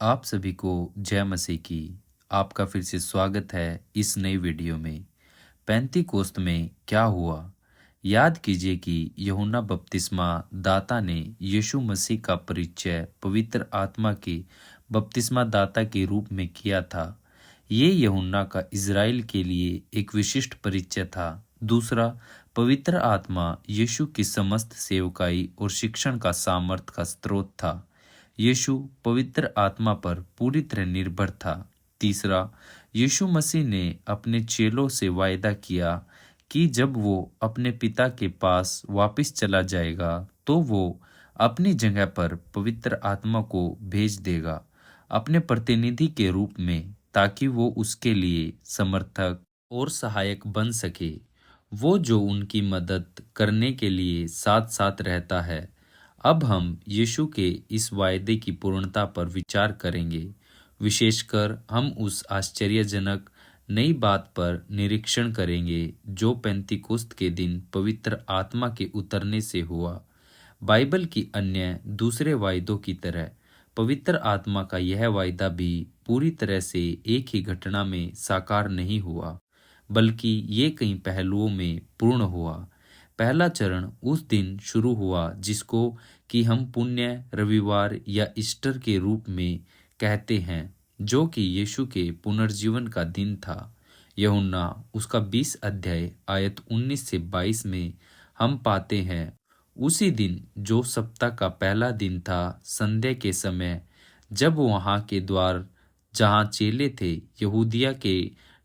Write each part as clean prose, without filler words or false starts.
आप सभी को जय मसीह की। आपका फिर से स्वागत है इस नई वीडियो में। पेंतीकोस्त में क्या हुआ? याद कीजिए कि यूहन्ना बपतिस्मा दाता ने यीशु मसीह का परिचय पवित्र आत्मा के बपतिस्मा दाता के रूप में किया था। ये यूहन्ना का इज़राइल के लिए एक विशिष्ट परिचय था। दूसरा, पवित्र आत्मा यीशु की समस्त सेवकाई और शिक्षण का सामर्थ्य का स्रोत था। यीशु पवित्र आत्मा पर पूरी तरह निर्भर था। तीसरा, यीशु मसीह ने अपने चेलों से वायदा किया कि जब वो अपने पिता के पास वापस चला जाएगा तो वो अपनी जगह पर पवित्र आत्मा को भेज देगा अपने प्रतिनिधि के रूप में, ताकि वो उसके लिए समर्थक और सहायक बन सके। वो जो उनकी मदद करने के लिए साथ साथ रहता है। अब हम यीशु के इस वायदे की पूर्णता पर विचार करेंगे। विशेषकर हम उस आश्चर्यजनक नई बात पर निरीक्षण करेंगे जो पेंतीकोस्त के दिन पवित्र आत्मा के उतरने से हुआ। बाइबल की अन्य दूसरे वायदों की तरह पवित्र आत्मा का यह वायदा भी पूरी तरह से एक ही घटना में साकार नहीं हुआ, बल्कि ये कई पहलुओं में पूर्ण हुआ। पहला चरण उस दिन शुरू हुआ जिसको कि हम पुण्य रविवार या ईस्टर के रूप में कहते हैं, जो कि यीशु के पुनर्जीवन का दिन था। यूहन्ना उसका 20 अध्याय आयत 19 से 22 में हम पाते हैं, उसी दिन जो सप्ताह का पहला दिन था, संध्या के समय, जब वहाँ के द्वार जहाँ चेले थे यहूदिया के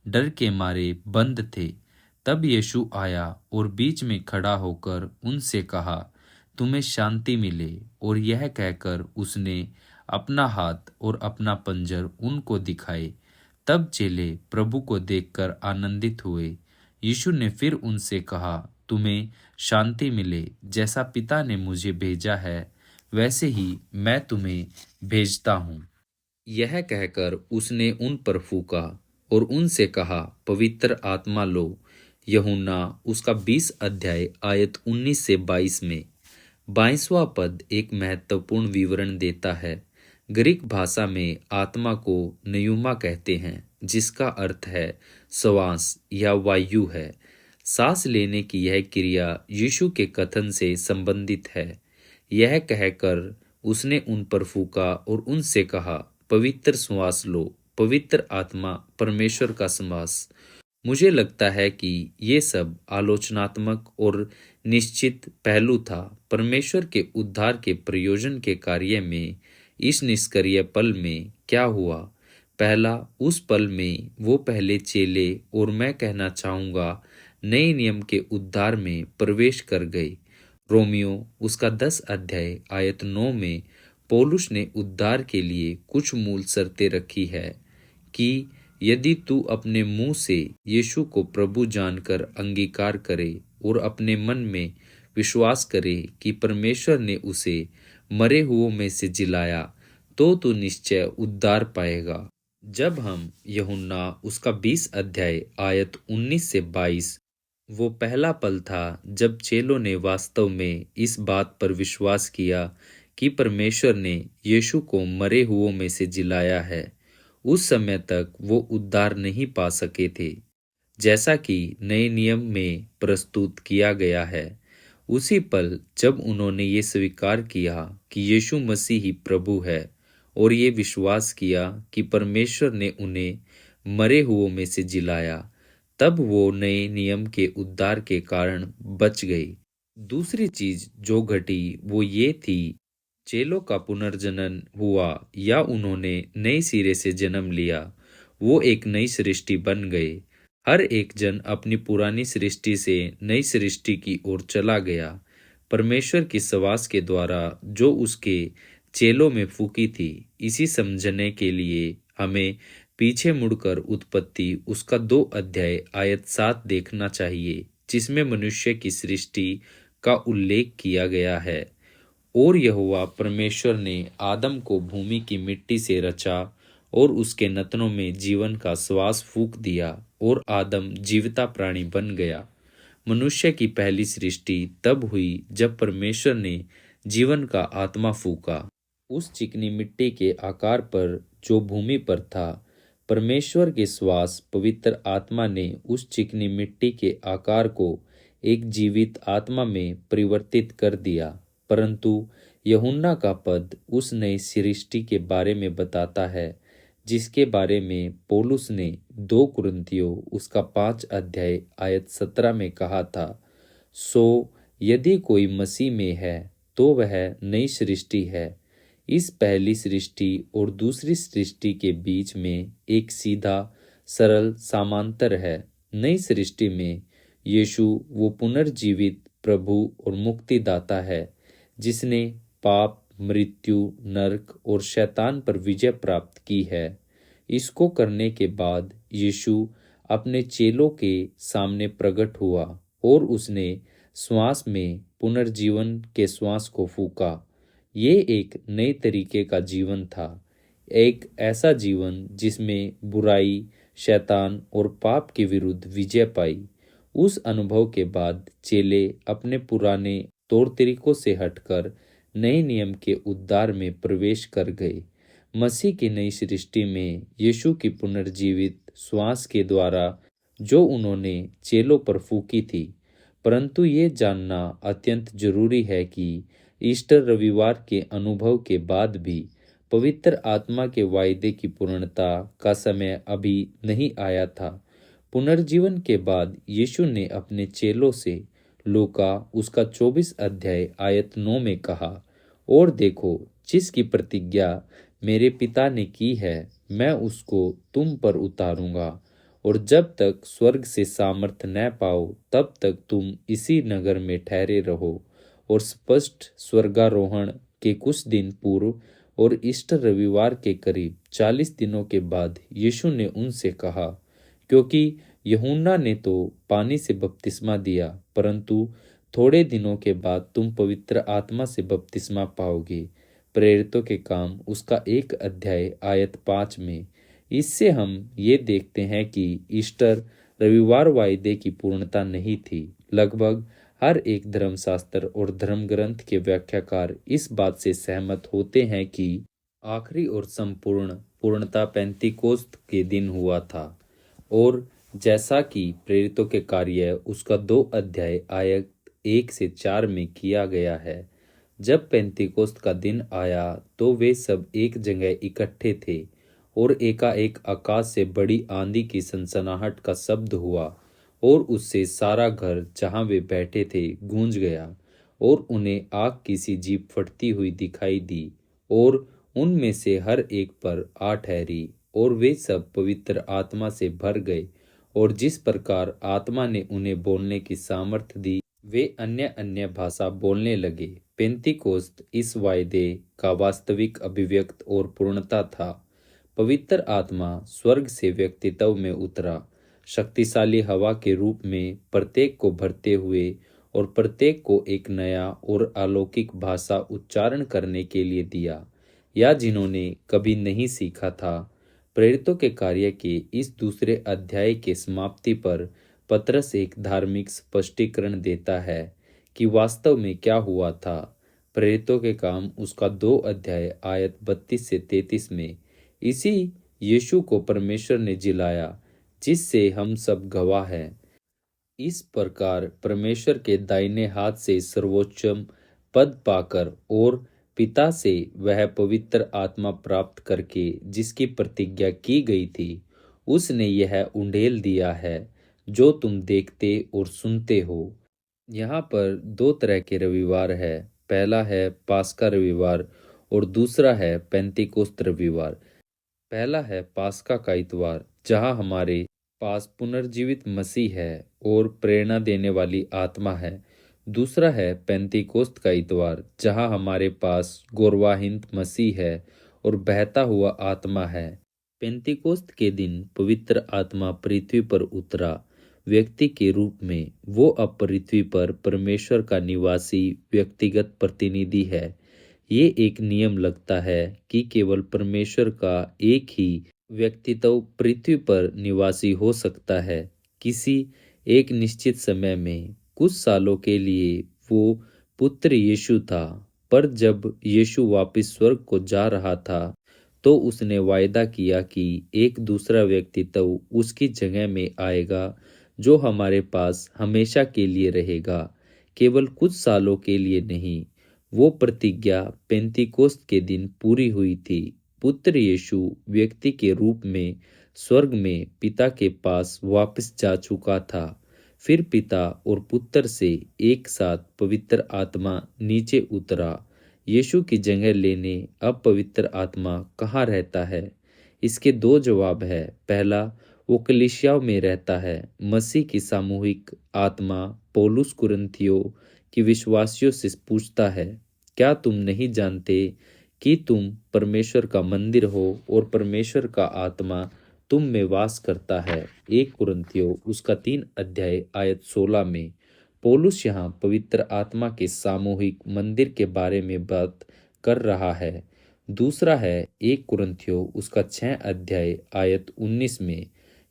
डर के मारे बंद थे, तब यीशु आया और बीच में खड़ा होकर उनसे कहा, तुम्हें शांति मिले। और यह कहकर उसने अपना हाथ और अपना पंजर उनको दिखाए। तब चेले प्रभु को देखकर आनंदित हुए। यीशु ने फिर उनसे कहा, तुम्हें शांति मिले। जैसा पिता ने मुझे भेजा है वैसे ही मैं तुम्हें भेजता हूँ। यह कहकर उसने उन पर फूंका और उनसे कहा, पवित्र आत्मा लो। यूहन्ना उसका 20 अध्याय आयत 19 से 22 में 22वां पद एक महत्वपूर्ण विवरण देता है। ग्रीक भाषा में आत्मा को न्यूमा कहते हैं, जिसका अर्थ है श्वास या वायु है। सांस लेने की यह क्रिया यीशु के कथन से संबंधित है। यह कहकर उसने उन पर फूंका और उनसे कहा, पवित्र श्वास लो। पवित्र आत्मा परमेश्वर का श्वास। मुझे लगता है कि ये सब आलोचनात्मक और निश्चित पहलू था। परमेश्वर के उद्धार के प्रयोजन के कार्य में इस निष्क्रिय पल में क्या हुआ? पहला, उस पल में वो पहले चेले और मैं कहना चाहूँगा नए नियम के उद्धार में प्रवेश कर गए। रोमियो उसका 10 अध्याय आयत 9 में पौलुस ने उद्धार के लिए कुछ मूल शर्तें रखी है कि यदि तू अपने मुंह से यीशु को प्रभु जानकर अंगीकार करे और अपने मन में विश्वास करे कि परमेश्वर ने उसे मरे हुओं में से जिलाया, तो तू निश्चय उद्धार पाएगा। जब हम यूहन्ना उसका 20 अध्याय आयत 19 से 22, वो पहला पल था जब चेलों ने वास्तव में इस बात पर विश्वास किया कि परमेश्वर ने यीशु को मरे हुओं में से जिलाया है। उस समय तक वो उद्धार नहीं पा सके थे, जैसा कि नए नियम में प्रस्तुत किया गया है। उसी पल जब उन्होंने ये स्वीकार किया कि यीशु मसीह ही प्रभु है और ये विश्वास किया कि परमेश्वर ने उन्हें मरे हुओं में से जिलाया, तब वो नए नियम के उद्धार के कारण बच गई। दूसरी चीज जो घटी वो ये थी, चेलों का पुनर्जनन हुआ या उन्होंने नए सिरे से जन्म लिया। वो एक नई सृष्टि बन गए। हर एक जन अपनी पुरानी सृष्टि से नई सृष्टि की ओर चला गया। परमेश्वर की सवास के द्वारा जो उसके चेलों में फूकी थी, इसी समझने के लिए हमें पीछे मुड़कर उत्पत्ति उसका 2 अध्याय आयत 7 देखना चाहिए, जिसमें मनुष्य की सृष्टि का उल्लेख किया गया है। और यहोवा परमेश्वर ने आदम को भूमि की मिट्टी से रचा और उसके नथनों में जीवन का श्वास फूंक दिया और आदम जीविता प्राणी बन गया। मनुष्य की पहली सृष्टि तब हुई जब परमेश्वर ने जीवन का आत्मा फूंका। उस चिकनी मिट्टी के आकार पर जो भूमि पर था। परमेश्वर के श्वास पवित्र आत्मा ने उस चिकनी मिट्टी के आकार को एक जीवित आत्मा में परिवर्तित कर दिया। परंतु यूहन्ना का पद उस नई सृष्टि के बारे में बताता है जिसके बारे में पौलुस ने 2 कुरिन्थियों उसका 5 अध्याय आयत 17 में कहा था। सो यदि कोई मसीह में है तो वह नई सृष्टि है। इस पहली सृष्टि और दूसरी सृष्टि के बीच में एक सीधा सरल समांतर है। नई सृष्टि में यीशु वो पुनर्जीवित प्रभु और मुक्तिदाता है जिसने पाप, मृत्यु, नरक और शैतान पर विजय प्राप्त की है। इसको करने के बाद यीशु अपने चेलों के सामने प्रकट हुआ और उसने श्वास में पुनर्जीवन के श्वास को फूंका। ये एक नए तरीके का जीवन था, एक ऐसा जीवन जिसमें बुराई, शैतान और पाप के विरुद्ध विजय पाई। उस अनुभव के बाद चेले अपने पुराने तौर तरीकों से हटकर नए नियम के उद्धार में प्रवेश कर गए। मसीह की नई सृष्टि में यीशु की पुनर्जीवित श्वास के द्वारा जो उन्होंने चेलों पर फूकी थी। परंतु ये जानना अत्यंत जरूरी है कि ईस्टर रविवार के अनुभव के बाद भी पवित्र आत्मा के वायदे की पूर्णता का समय अभी नहीं आया था। पुनर्जीवन के बाद यीशु ने अपने चेलों से लूका उसका 24 अध्याय आयत 9 में कहा, और देखो, जिसकी प्रतिज्ञा मेरे पिता ने की है मैं उसको तुम पर उतारूंगा, और जब तक स्वर्ग से सामर्थ न पाओ तब तक तुम इसी नगर में ठहरे रहो। और स्पष्ट स्वर्गारोहण के कुछ दिन पूर्व और ईस्टर रविवार के करीब 40 दिनों के बाद यीशु ने उनसे कहा, क्योंकि यूहन्ना ने तो पानी से बपतिस्मा दिया, परंतु थोड़े दिनों के बाद तुम पवित्र आत्मा से बपतिस्मा पाओगे। प्रेरितों के काम उसका 1 अध्याय आयत 5 में। इससे हम ये देखते हैं कि ईस्टर रविवार वायदे की पूर्णता नहीं थी। लगभग हर एक धर्मशास्त्र और धर्म ग्रंथ के व्याख्याकार इस बात से सहमत होते हैं कि आखिरी और संपूर्ण पूर्णता पेंतीकोस्त के दिन हुआ था, और जैसा कि प्रेरितों के कार्य उसका 2 अध्याय आयत 1 से 4 में किया गया है। जब पेंतीकोस्त का दिन आया तो वे सब एक जगह इकट्ठे थे, और एकाएक आकाश से बड़ी आंधी की सनसनाहट का शब्द हुआ, और उससे सारा घर जहां वे बैठे थे गूंज गया, और उन्हें आग की सी जीभ फटती हुई दिखाई दी, और उनमें से हर एक पर आ ठहरी, और वे सब पवित्र आत्मा से भर गए, और जिस प्रकार आत्मा ने उन्हें बोलने की सामर्थ्य दी वे अन्य अन्य भाषा बोलने लगे। पेंतीकोस्त इस वायदे का वास्तविक अभिव्यक्त और पूर्णता था। पवित्र आत्मा स्वर्ग से व्यक्तित्व में उतरा, शक्तिशाली हवा के रूप में प्रत्येक को भरते हुए, और प्रत्येक को एक नया और अलौकिक भाषा उच्चारण करने के लिए दिया, या जिन्होंने कभी नहीं सीखा था। प्रेरितों के कार्य के इस दूसरे अध्याय के समाप्ति पर पतरस एक धार्मिक स्पष्टीकरण देता है कि वास्तव में क्या हुआ था। प्रेरितों के काम उसका 2 अध्याय आयत 32 से 33 में, इसी यीशु को परमेश्वर ने जिलाया जिससे हम सब गवाह हैं। इस प्रकार परमेश्वर के दाहिने हाथ से सर्वोच्चम पद पाकर और पिता से वह पवित्र आत्मा प्राप्त करके जिसकी प्रतिज्ञा की गई थी, उसने यह उंडेल दिया है जो तुम देखते और सुनते हो। यहाँ पर 2 तरह के रविवार है। पहला है पास्का रविवार और दूसरा है पेंतीकोस्त रविवार। पहला है पास्का का इतवार, जहाँ हमारे पास पुनर्जीवित मसीह है और प्रेरणा देने वाली आत्मा है। दूसरा है पेंतीकोस्त का इतवार, जहाँ हमारे पास गौरवान्वित मसीह है और बहता हुआ आत्मा है। पेंतीकोस्त के दिन पवित्र आत्मा पृथ्वी पर उतरा व्यक्ति के रूप में। वो अब पृथ्वी पर परमेश्वर का निवासी व्यक्तिगत प्रतिनिधि है। ये एक नियम लगता है कि केवल परमेश्वर का एक ही व्यक्तित्व पृथ्वी पर निवासी हो सकता है। किसी एक निश्चित समय में कुछ सालों के लिए वो पुत्र यीशु था, पर जब यीशु वापस स्वर्ग को जा रहा था तो उसने वायदा किया कि एक दूसरा व्यक्ति तो उसकी जगह में आएगा जो हमारे पास हमेशा के लिए रहेगा, केवल कुछ सालों के लिए नहीं। वो प्रतिज्ञा पेंतीकोस्त के दिन पूरी हुई थी। पुत्र यीशु व्यक्ति के रूप में स्वर्ग में पिता के पास वापस जा चुका था। फिर पिता और पुत्र से एक साथ पवित्र आत्मा नीचे उतरा। यीशु की जगह लेने अब पवित्र आत्मा कहाँ रहता है? इसके दो जवाब है। पहला, वो कलीसियाओं में रहता है। मसीह की सामूहिक आत्मा पौलुस कुरिन्थियों की विश्वासियों से पूछता है, क्या तुम नहीं जानते कि तुम परमेश्वर का मंदिर हो और परमेश्वर का आत्मा तुम में वास करता है? 1 कुरिन्थियों उसका 3 अध्याय आयत 16 में पौलुस यहाँ पवित्र आत्मा के सामूहिक मंदिर के बारे में बात कर रहा है। दूसरा है 1 कुरिन्थियों उसका 6 अध्याय आयत 19 में,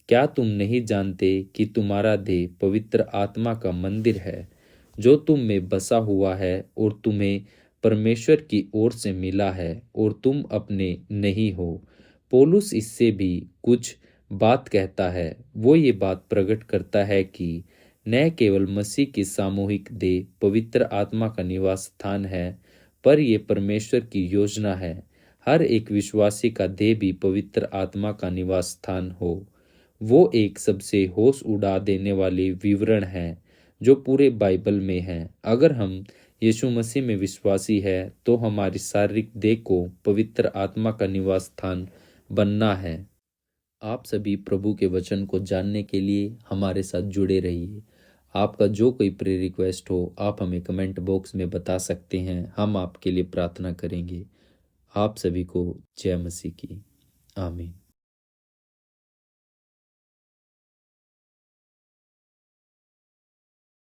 क्या तुम नहीं जानते कि तुम्हारा देह पवित्र आत्मा का मंदिर है जो तुम में बसा हुआ है और तुम्हें परमेश्वर की ओर से मिला है और तुम अपने नहीं हो? पौलुस इससे भी कुछ बात कहता है। वो ये बात प्रकट करता है कि न केवल मसीह की सामूहिक देह पवित्र आत्मा का निवास स्थान है, पर यह परमेश्वर की योजना है हर एक विश्वासी का देह भी पवित्र आत्मा का निवास स्थान हो। वो एक सबसे होश उड़ा देने वाले विवरण है जो पूरे बाइबल में है। अगर हम यीशु मसीह में विश्वासी है तो हमारी शारीरिक देह को पवित्र आत्मा का निवास स्थान बनना है। आप सभी प्रभु के वचन को जानने के लिए हमारे साथ जुड़े रहिए। आपका जो कोई प्रेयर रिक्वेस्ट हो आप हमें कमेंट बॉक्स में बता सकते हैं, हम आपके लिए प्रार्थना करेंगे। आप सभी को जय मसीह की। आमीन।